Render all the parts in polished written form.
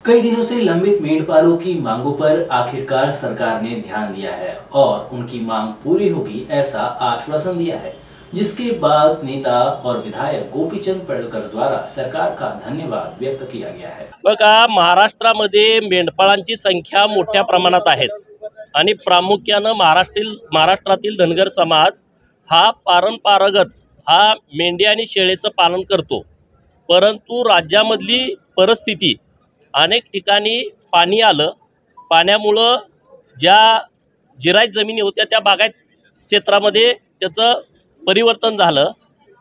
कई दिनों से लंबित मेंढपालों की मांगों पर आखिरकार सरकार ने ध्यान दिया है और उनकी मांग पूरी होगी ऐसा आश्वासन दिया है, जिसके बाद नेता और विधायक गोपीचंद पडळकर द्वारा सरकार का धन्यवाद व्यक्त किया गया है। बघा, महाराष्ट्रामध्ये मेंढपाळांची संख्या मोठ्या प्रमाणात आहे आणि प्रामुख्याने महाराष्ट्रातील धनगर समाज हा परंपरागत मेंढी आणि शेळीचं पालन करतो। परंतु राज्यामधली परिस्थिती अनेक ठिकाणी पाणी आलं, पाण्यामुळे ज्या जिरायत जमिनी होत्या त्या बागायत क्षेत्रामध्ये त्याचं परिवर्तन झालं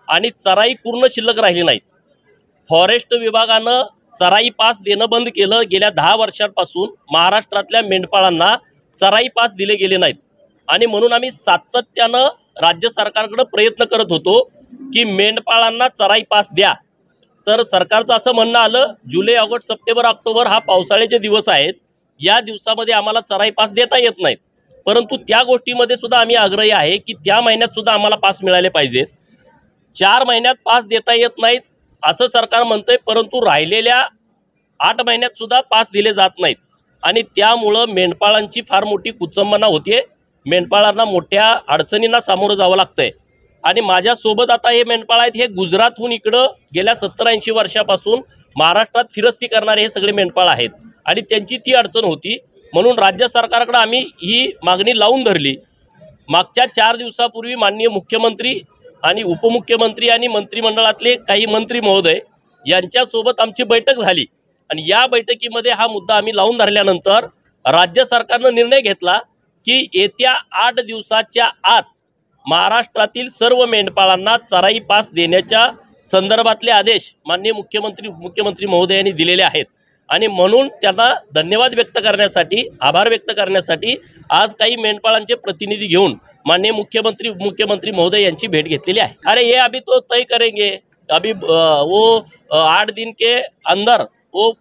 आणि चराई पूर्ण शिल्लक राहिली नाही। फॉरेस्ट विभागाने चराई पास देणं बंद केलं। गेल्या 10 वर्षांपासून महाराष्ट्रातल्या मेंढपाळांना चराई पास दिले गेले नाहीत आणि म्हणून आम्ही सातत्याने राज्य सरकारकडे प्रयत्न करत होतो की मेंढपाळांना चराई पास द्या। तर सरकारचं असं म्हणणं आलं, जुलै, ऑगस्ट, सप्टेंबर, ऑक्टोबर हा पावसाळ्याचे दिवस आहेत, या दिवसामध्ये आम्हाला चराई पास देता येत नाहीत। परंतु त्या गोष्टीमध्ये सुद्धा आम्ही आग्रही आहे की त्या महिन्यात सुद्धा आम्हाला पास मिळाले पाहिजेत। 4 महिन्यात पास देता येत नाहीत असं सरकार म्हणतंय, परंतु राहिलेल्या 8 महिन्यात सुद्धा पास दिले जात नाहीत आणि त्यामुळे मेंढपाळांची फार मोठी कुचंबना होते। मेंढपाळांना मोठ्या अडचणींना सामोरं जावं लागतंय आणि माझ्यासोबत आता हे मेंढपाळ आहेत, हे गुजरातहून इकडं गेल्या 70-80 वर्षापासून महाराष्ट्रात फिरस्ती करणारे हे सगळे मेंढपाळ आहेत आणि त्यांची ती अडचण होती। म्हणून राज्य सरकारकडे आम्ही ही मागणी लावून धरली। मागच्या 4 दिवसापूर्वी माननीय मुख्यमंत्री आणि उपमुख्यमंत्री आणि मंत्रिमंडळातले काही मंत्री महोदय यांच्यासोबत आमची बैठक झाली आणि या बैठकीमध्ये हा मुद्दा आम्ही लावून धरल्यानंतर राज्य सरकारने निर्णय घेतला की येत्या 8 दिवसाच्या आत महाराष्ट्रातील सर्व मेंढपाळांना चराई पास देण्याच्या संदर्भातले आदेश माननीय मुख्यमंत्री महोदयांनी दिलेले आहेत आणि म्हणून त्यांना धन्यवाद व्यक्त करण्यासाठी, आभार व्यक्त करण्यासाठी आज काही मेंढपाळांचे प्रतिनिधी घेऊन माननीय मुख्यमंत्री महोदय यांची भेट घेतलेली आहे। अरे ये अभी तो तय करेंगे, अभी वो 8 दिन के अंदर वो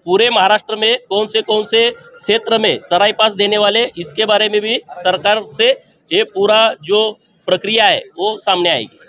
पूरे महाराष्ट्र में कौन से क्षेत्र में चराई पास देने वाले, इसके बारे में भी सरकार से ये पूरा जो प्रक्रिया है वो सामने आएगी।